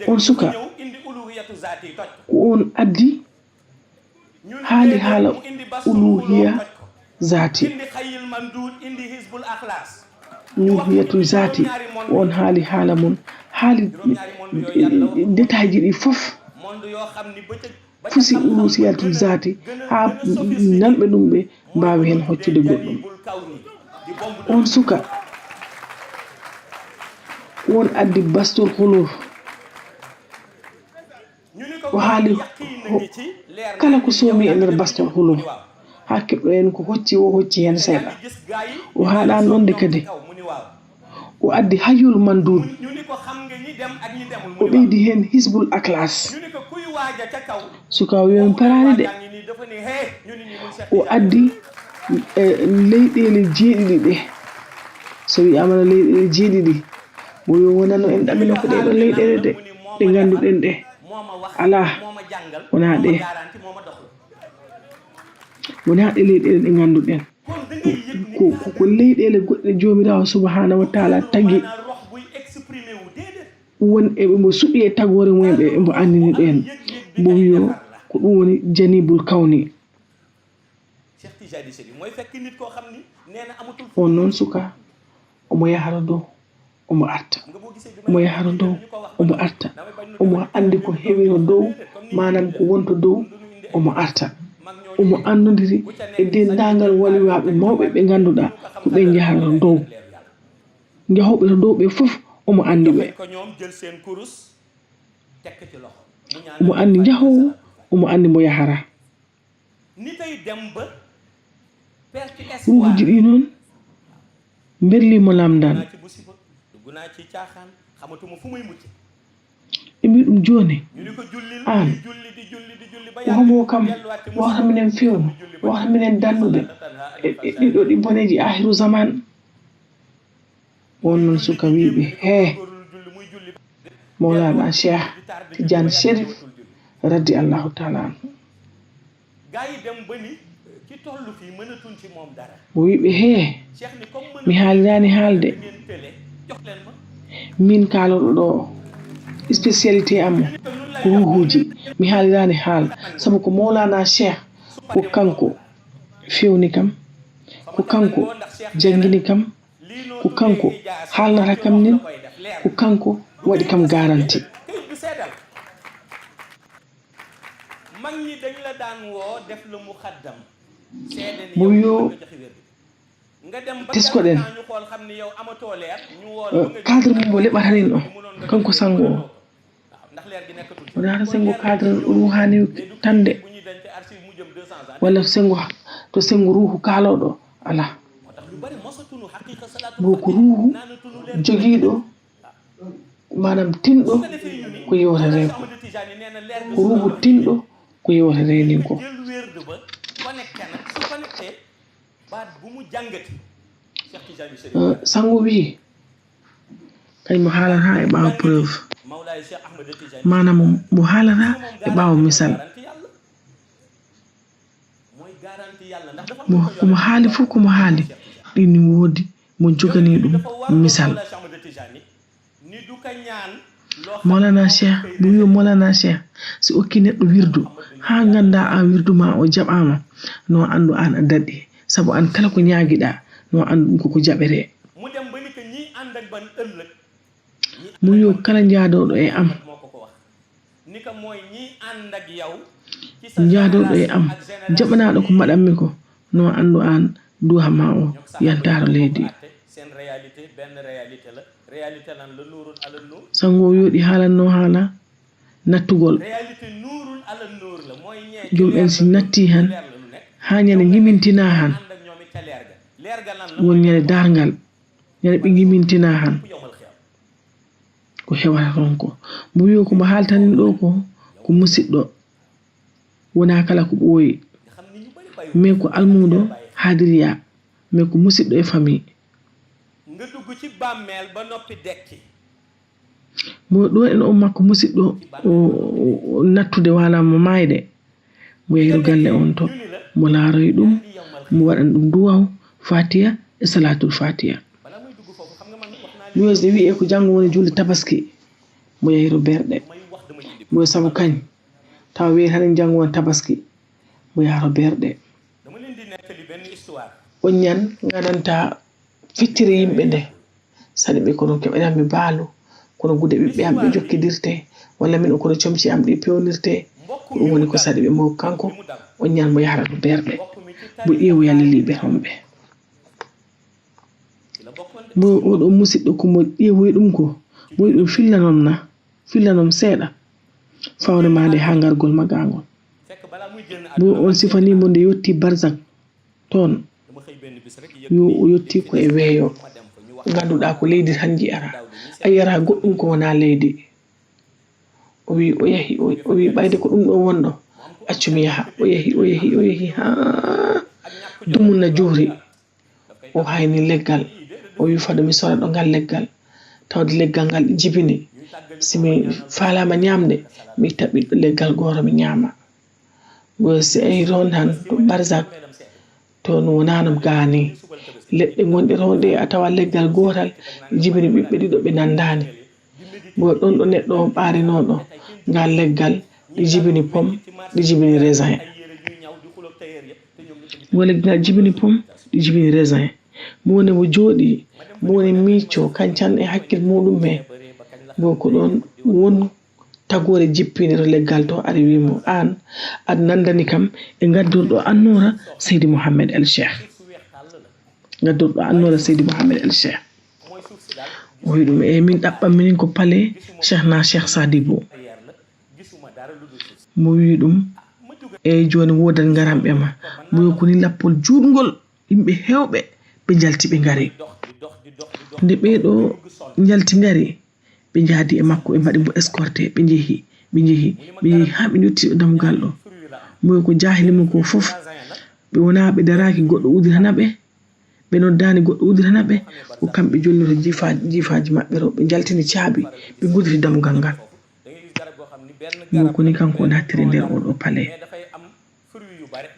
Speaker 5: on suka on addi hali hala uluhiyya zati uluhiyyatu zati on hali hala mun hali detaji di fof fusi uluhiyyatu zati ha nalbe dum be mbawi hen hoccude goddum on suka won addi bastul khuluf o haali kala ko soomi e nder bastul khuluf hakkibdo en ko hocci hen seeda o haadan don de kadi o addi hayul mandud o beedi hen hisbul aklas suka yon parani de o addi leydele jeedidi de so wi amana leydele jeedidi bo yo wonano en damino ko de do leydele de ganduden de ala wona de leydele de ganduden ko leydele godde jomirawo subhanahu wa ta'ala tagi won e mo subi e tagore mum be mo andini den bo yo ko dum woni janibul kawni on non suka omo yahara do omo arta omo yahara do omo arta omo andi ko heewi no dow manam ko wonto dow omo arta omo andondiri e dendangal waliwaabe mawbe be ganduda ko be jahara dow jahawbe to dow be fof omo andi be omo andi jahowo omo andi mo yahara ruuji di non berli mo lamdan imi dum joni an wamo kam waxta minen fewno waxta minen dandude dido di boneji ahiru zaman wonnon suka wiibe he Maulana Cheikh Tidiane Chérif radi Allahu ta'ala mo wiibe he mi haalirani haalde min kalodo do spécialité am ko ruhuji mi haalirani haal sabu ko Maulana Cheikh ko kanko fewni kam ko kanko jangini kam ko kanko haalnata kam nin ko kanko wadi kam garanti mo yo tesko den cadre mo lebatanin do kanko sango wala sango cadre ruhani tande wala sango to sango ruhu kalodo ala bo ko ruhu jogido manam tindo ko yewtare ko ruhu tindo ko yewtare nin ko sango wi kay mo halata e bawo preuve manam mo halata e bawo misal mo haali fu ko mo haali dini wodi mo jogani dum misal Maulana Cheikh bu yo Maulana Cheikh si okki neddo wirdu ha ganda an wirdu ma o jabama no andu an adadi sabu an kala ko nyaagida no andu ko jabere mu yo kala njaadodo e am njaadodo e am jabanaado ko madammi ko no andu an duha ma o yantaro leydi sango yodi halanno hala nattugol jom en si natti han ha ñane ngimintina han
Speaker 4: ànd ak ñoom it ca leer ga lan la
Speaker 5: won ñane darngal ñane ɓe ngimintina han
Speaker 4: yowmal xiyam
Speaker 5: ko hewata ton ko mo wi ko mo haltanin ɗo ko musidɗo wona kala ko ɓooyi
Speaker 4: nga xam ni ñu bari bayu
Speaker 5: mais ko almuɗo hadiriya mais ko musidɗo e famille
Speaker 4: nga dugg ci bàmmeel ba noppi dekki
Speaker 5: mo ɗo en on makko musidɗo o nattude wala mo mayde mo yehiru galle on to mo laaroy ɗum mo waɗan ɗum duwaw fatiha e salatul fatiha
Speaker 4: bala muy dugg foofu xam nga man wax naa
Speaker 5: mi wesde wi'e ko janngo woni julde tabaski mo yehiru berɗe
Speaker 4: may wax dama indi
Speaker 5: mo sabu kañ taw wi tan janngo won tabaski mo yaharo berɗe
Speaker 4: dama leen di nettali benn histoire
Speaker 5: on ñan gananta fittire yimɓe nde saɗi ɓe kono keɓanami baalu kono gude ɓiɓɓe am ɓe jokkidirte walla min o kono comci am ɗi pewnirte ko ɗum woni ko saɗi ɓe mo kanko on ñan mo yahata to berɗe mo ƴeewu yalliliɓe tomɓe mo oɗo musidɗo komo ƴeewoy ɗum ko moyi ɗum fillanom seeɗa fawne ma nde ha ngargol magangol
Speaker 4: fekk bala muy génn
Speaker 5: bo on sifanimo nde yetti barzak toon
Speaker 4: dama xëy benn bis rek
Speaker 5: yo o yetti ko e weeyo ganduɗa ko leydi tan jiyata a yiyata goɗɗum ko wona leydi o wi o yahi o wi ɓayde ko ɗum ɗo wonɗo accumi yaha o yahi ha dumunna juuri o hayni leggal o wi fado mi sora ɗo ngal leggal tawde leggal ngal jibini simi falama ñamde mi itta ɓiɗɗo leggal goto mi ñama bo si ayi ron tan to barzak toon wonanam gaani leɗɗe gonɗe toon ɗe a tawa leggal gotal jibini ɓiɓɓe ɗiɗo ɓe nandani bo ɗon ɗo neɗɗo o ɓarinoɗo ngal leggal ɗi jibini pom ɗi jibini raisin bo leggal jibini pom ɗi jibini raisin mo woni mo jooɗi mo woni micco kancan e hakkil muɗum me bo ko ɗon won tagore jippini to leggal to aɗa wimo an aɗa nandani kam e gaddorɗo annora Seydi Mouhamed El Cheikh gaddorɗo annora Seydi Mouhamed El Cheikh o wi ɗum e min ɗaɓɓam minin ko pale Cheikh na Cheikh Sadibou mo wi ɗum e joni wodan ngaramɓe ma mo wi koni lappol juutgol yimɓe hewɓe ɓe jalti ɓe ngari nde ɓeɗo jalti ngari ɓe jaadi e makko ɓe mbaɗi mo escorté ɓe jeehi ha ɓe yetti ɗo dammugal ɗo mo ko jahili mum ko fof ɓe wona ɓe daraki goɗɗo udirana ɓe noddani goɗɗo udirana ɓe ko kamɓe jolnito jiifaji maɓɓe ɗo ɓe jaltini caabi ɓe gudditi dammugal ngal mo koni kanko o nattiri nder oɗo pale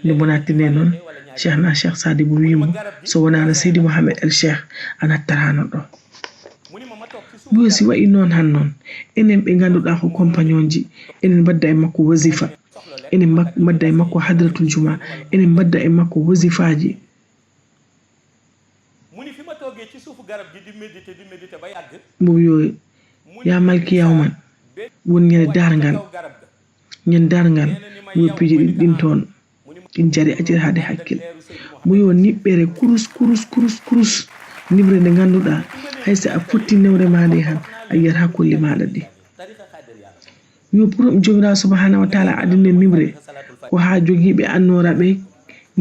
Speaker 5: nde mo nattiri noon Cheikh na Cheikh Sadibou wimo so wonano Seydi Mouhamed El Cheikh a nattarano ɗo bo si wayi noon han noon enen ɓe ganduɗa ko compagnon ji enen mbadda e makko wasifa enen mbadda e makko hadratul juma enen mbadda e makko wasifaji mo wiyo ya malki yawman won ñande dargal mo piji ɗin toon ɗin jari ajir haade hakkil mo yo niɓɓere kurus nibre nde ganduɗa hayso a fotti newre ma nde han a yiyat ha kolli maɗa ɗi yo pour jomirawo subhanahu wa taala adine nibre ko ha jogiiɓe annora ɓe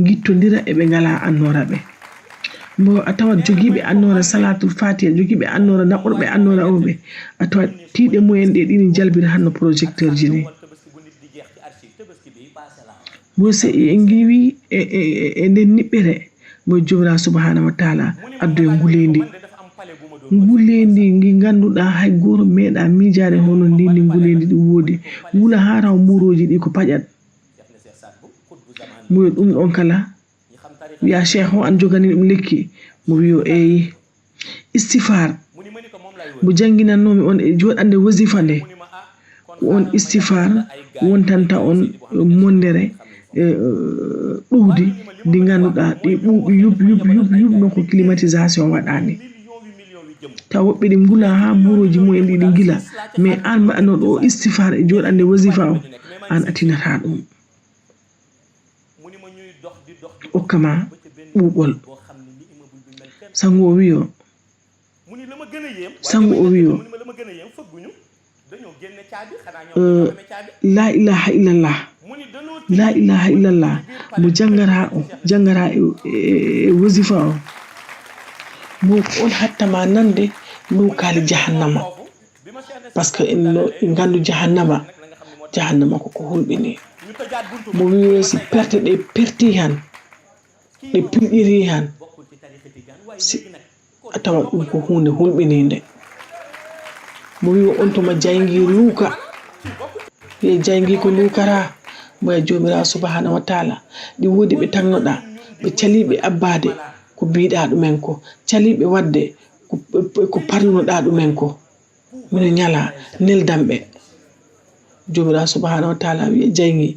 Speaker 5: gittodira eɓe ngala annora ɓe bo a tawat jogiiɓe annora salatul fatiha jogiiɓe annora naɓorɓe annora oɓe a tawat tiiɗe mumen ɗe ɗini jalbira hanno projecteur ji ni bo se en giwi e nden niɓɓere mo jomirawo subhanahu wa taala addu e ngulendi ngi ganduɗa hay goto meeɗa miijade hono ndi ngulendi ɗi woodi wula ha taw mburoji ɗi ko paƴat mo wi ɗum ɗon kala wiya cheikh o an jogani ɗum lekki mo wiyo eyi istifar mo jangginannomi on e joɗande wasifa nde ko on istifar wontanta on mondere ɗowdi ndi ganduɗa ɗi ɓuuɓi yub ko climatisation waɗani taw woɓɓe ɗi ngula ha buroji mumen ɗi gila mais an mbaɗanoɗo o istifar e joɗande wasifa o an atinata ɗum okkama ɓuuɓol sango o wiyo la ilaha illallah la ilaha illallah mo jangara e wasifa o mo on hattama nande lukali jahannama parce que en gandu jahannama ko hulɓini mo wi si perte ɗe perti han ɗe pilɗiri han si atawa ɗum ko hunde hulɓininde mo wi on toma jangi luuka e jangi ko luukara moya jomirawo subhanahu wa taala ɗi woodi ɓe tannoɗa ɓe caliɓe abbade ko biɗa ɗumen ko caliɓe wadde ko parnunoɗa ɗumen ko mino ñala neldamɓe jomirawo subhanahu wa taala wiye jangi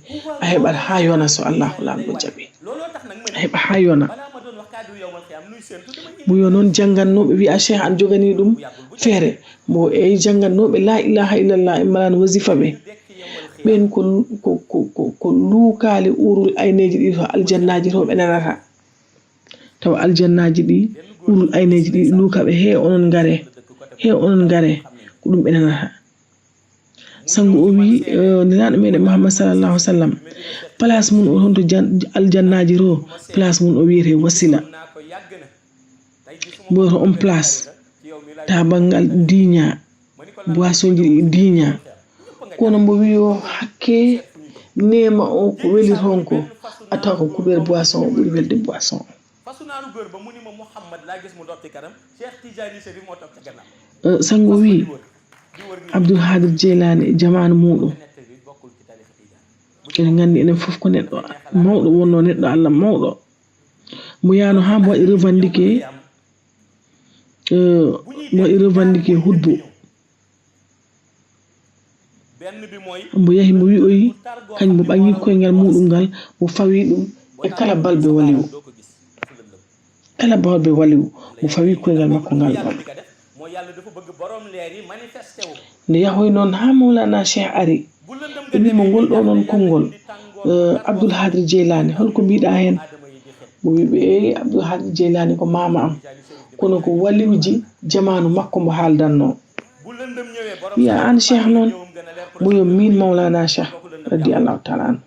Speaker 5: a heɓat ha yona so allahu lamɗo jaaɓi a heɓa ha yona mo yo noon jangannoɓe wiya cheikh an jogani ɗum feere mo jangannoɓe la ilaha illallah e malano wasifa ɓe ɓen ko luukali urul ayneji ɗi to aljannaji to ɓe nanata tawa aljannaji ɗi urul ayneji ɗi luukaɓe he onon ngare ko ɗum ɓe nanata sango o wi nenaɗo meɗen Muhammad sallallahu alaihi wasallam place mun o honto aljannaji to place mun o wiyete wasila mo to on place ta bangal diña boisson ji diña kono mbo wiyo hakke nema o ko weli ton ko atawa ko kuɓer boisson o ɓuri welde boisson sango wi Abdul Hadir Jeylani jamanu muɗum ene gandi enen fof ko neɗɗo mawɗo wonno neɗɗo Allah mawɗo mo yano ha mo waɗi revendiqué hudbo mbo yahi mo wi'oyi kañum mo ɓangi koyngal muɗum ngal mo fawi ɗum e kala balɓe waliwu mo fawi koyngal makko ngal ɗon nde yahoy noon ha Mawlana Cheikh ari ɓe wimo ngol ɗo noon konngol Abdul Hadir Jeylani holko mbiɗa hen mo wiɓe Abdul Hadir Jeylani ko mama am kono ko waliwji jamanu makko mo haaldanno wiya an cheikh noon mo yo min Mawlana Cheikh radiyallahu taala an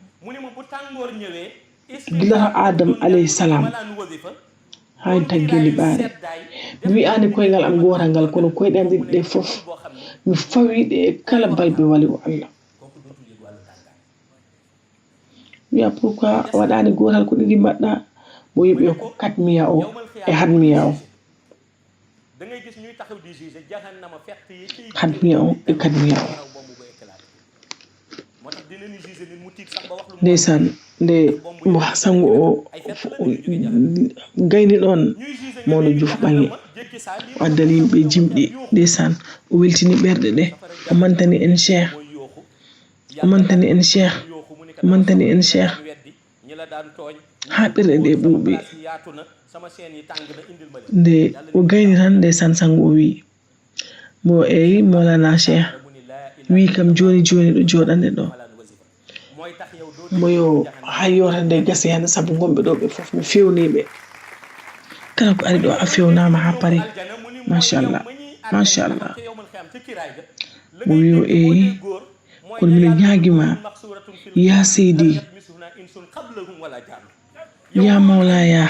Speaker 5: gilata Adam alayhi salam hayn taggeli ɓaare mi wi'ani koyngal am gotal ngal kono koyɗe am ɗiɗi ɗe fof mi fawiɗe e kala balɓe waliwo Allah wiya pourquoi waɗani gotal ko ɗiɗi mbaɗɗa mo yiɓe ko katmiya o e hadmiya o hadmiya o e kadmiya o ndeysan nde mo sango o gayni ɗon mawɗo Diouf ɓangi o addani yimɓe jimɗi ndeysan o weltini ɓerɗe ɗe o mantani en cheikh ha ɓerɗe ɗe ɓuuɓi nde o gayni tan ndeysan sango o wi mo eyi Mawlana Cheikh wi kam joni ɗo joɗande ɗo moyo hayyota nde gasi hen saabu gonɓe ɗo ɓe fof mi fewniɓe kala ko ari ɗo a fewnama ha paari machallah mo wiyo eyi kono mbiɗa ñaguima ya seydi ya mawlaya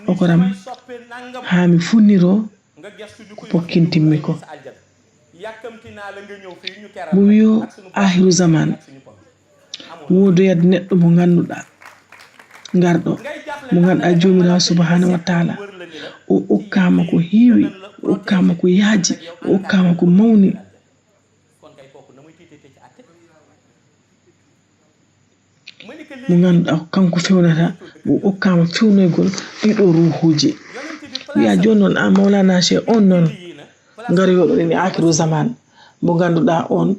Speaker 5: okoram ha mi funniro ko pokkintimmi ko mo wiyo ahiru zaman wodoyade neɗɗo mo ganduɗa garɗo mo ganduɗa jomirawo subhanahu wa taala o okkama ko heewi o okkama ko yaaji o okkama ko mawni mo ganduɗa ko kanko fewnata o okkama fewnoygol ɗiɗo ruhuji wiya joni noon an Mawlana Cheikh on noon garoyoɗo ɗen e akiru zaman mo ganduɗa on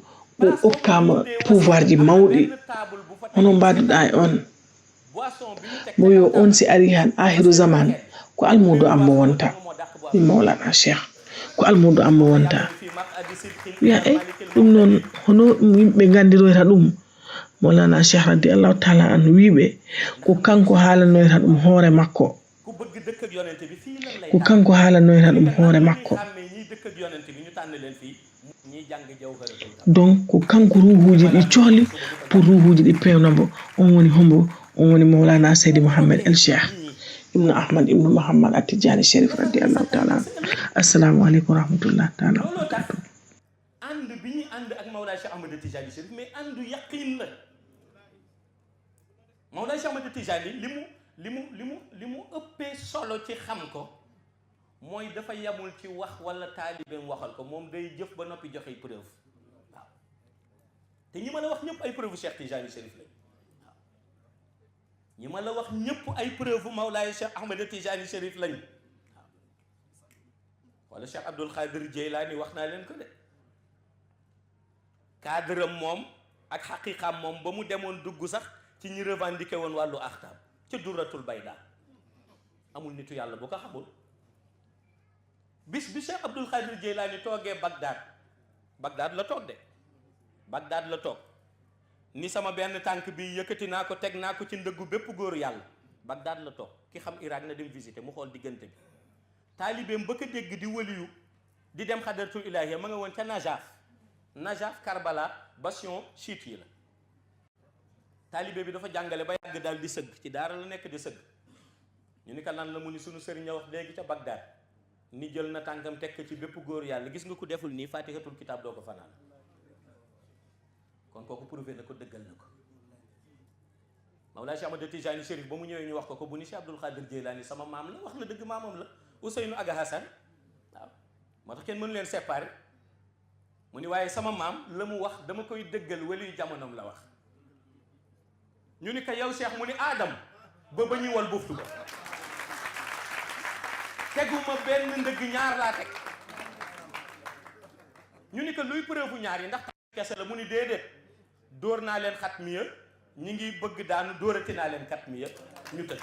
Speaker 5: o okkama pouvoir ji mawɗi hono mbaduɗa e on mo wiyo on si ari han ahiru zaman ko almudo ammo wonta mi Mawlana Cheikh ko almudo ammo wonta wiya ɗum noon hono yimɓe gandiroyta ɗum Mawlana Cheikh radiyallahu taala an wiɓe ko kanko haalanoyta ɗum hoore makko donc ko kanko ruhuji ɗi cohli pour ruhuji ɗi pewnabo on woni hombo on woni mawlana seydi mouhamed el cheikh ibnu ahmad ibnu mouhammad attijani chérif radiallahu taala assalamu aleykum rahmatullah taala wabarakatuh
Speaker 4: ànd bi ñuy ànd ak Mawlaay Cheikh Ahmed Tijani Chérif mais àndu yaqin la Mawlaay Cheikh Ahmed Tijani li mu ëppee solo ci xam ko mooy dafa yamul ci wax wala taalibeem waxal ko moom day jëf ba noppi joxe preuve waaw te ñi ma la wax ñëpp ay preuve Cheikh Tijani Chérif lañ waaw ñi ma la wax ñëpp ay preuve Mawlaay Cheikh Ahmed Tijani Chérif lañ waaw wala Cheikh Abdul Qadir Jeylaani wax naa leen ko de cadre moom ak xaqiqaam moom ba mu demoon dugg sax ci ñi revendiqué woon wàllu axtaam ca Durratul Bayda amul nitu yàlla bu ko xamul bis bi Cheikh Abdul Qadir Jeylaani toogee Bagdad la toog de Bagdad la toog ni sama benn tànk bi yëkkati naa ko teg naa ko ci ndëggu bépp góor yàlla Bagdad la toog ki xam Irak na dem visiter mu xool diggante bi taalibeem ba ko dégg di wëliyu di dem xadaratul ilaahiya ma nga woon ca Najaf Karbala bastion chiite yi la taalibe bi dafa jàngale ba yàgg daal di sëgg ci daara la nekk di sëgg ñu ni ko lan la mu ni sunu sëriñ a wax léegi ca Bagdad ni jël na tànkam teg ci bépp góor yàlla gis nga ku deful nii fatihatul kitaab doo ko fanaan kon kooku prouvé na ko dëggal na ko Mawlaay Cheikh Ahmed Tijani Chérif ba mu ñëwee ñu wax ko bu ni Cheikh Abdul Qadir Jeylaani sama maam la wax la dëgg maamam la Ousseynou ak Hassan waaw moo tax kenn mënu leen séparer mu ni waaye sama maam la mu wax dama koy dëggal wali jamonoom la wax ñu ni ko yow Cheikh mu ni Adam ba ñuy wal buftu ba teguma benn ndëgg ñaar laa teg ñu ni ko luy preuve ñaar yi ndax kese la mu ni déedéet dóor naa leen xat mi ya ñi ngi bëgg daanu dóorati naa leen xat mi ya ñu tëj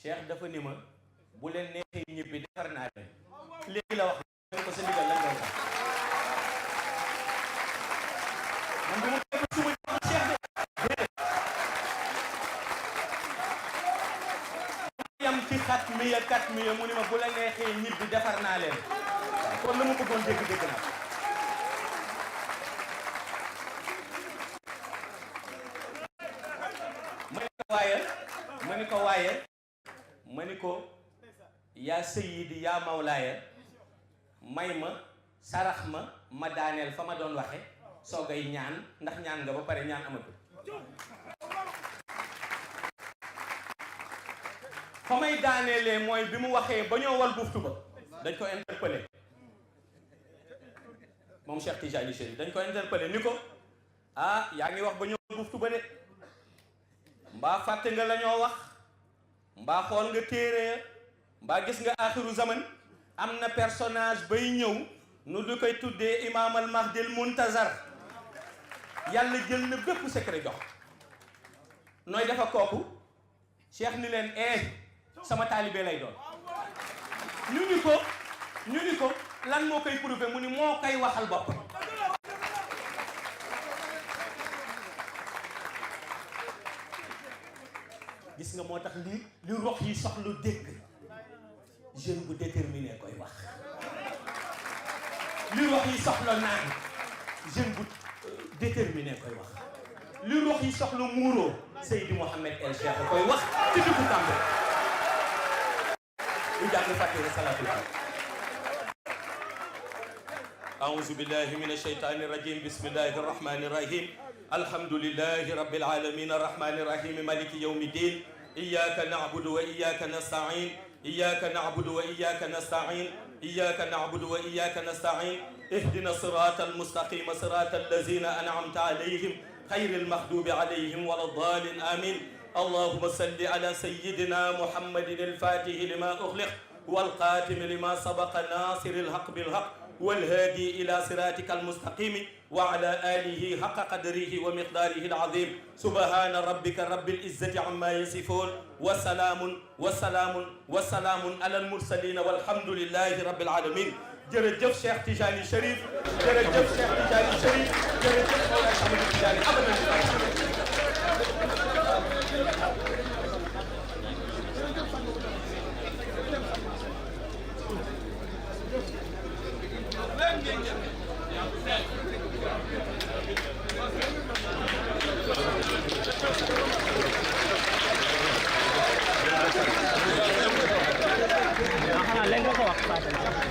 Speaker 4: Cheikh dafa ni ma bu leen neexee ñibbi defar naa leen léegi la wax ko sa ndigal lañ doon xaar man bu ma fekk suma Cheikh de yam ci kat mi mu ni ma bu la neexee ñibbi defar naa leen kon la ma bëggoon dégg na ma ni ko yaa sayyidi yaa mawlaaya may ma sarax ma daaneel fa ma doon waxe soogay ñaan ndax ñaan nga ba pare ñaan amatul fa may daaneelee mooy bi mu waxee ba ñoo wal buftu ba dañ ko interpellé moom Cheikh Tijani Chérif dañ ko interpellé ni ko ah yaa ngi wax ba ñoo buftu ba de mbaa fàtte nga la ñoo wax mbaa xool nga téere mbaa gis nga axiru zaman am na personnage bay ñëw nu du koy tuddee imam al mahdil muntazar yàlla jël na bépp secret jox nooy dafa kooku cheikh ni leen sama taalibe lay doon ñu ni ko lan moo koy prouvé mu ni moo koy waxal bopp gis nga moo tax li rox yi soxlu dégg jeune bu déterminé koy wax li rox yi soxla naan jeune bu déterminé koy wax li rox yi soxla muuroo Seydi Mouhamed El Cheikh koy wax ci duggu tàmbe ñu jàng fàttee salatu أعوذ بالله من الشيطان الرجيم بسم الله الرحمن الرحيم الحمد لله رب العالمين الرحمن الرحيم مالك يوم الدين إياك نعبد وإياك نستعين إياك نعبد وإياك نستعين إياك نعبد وإياك نستعين اهدنا الصراط المستقيم صراط الذين أنعمت عليهم خير المغضوب عليهم ولا الضالين آمين اللهم صل على سيدنا محمد الفاتح لما أغلق والقاتم لما سبق ناصر الحق بالحق والهادي إلى صراطك المستقيم وعلى آله حق قدره ومقداره العظيم سبحان ربك رب العزة عما يصفون وسلام على المرسلين والحمد لله رب العالمين jërëjëf Cheikh Tijani Chérif jërëjëf Cheikh Tijani Chérif jërëjëf Mawlana Ahmadou Tijani
Speaker 6: xanaa léegi nga ko wax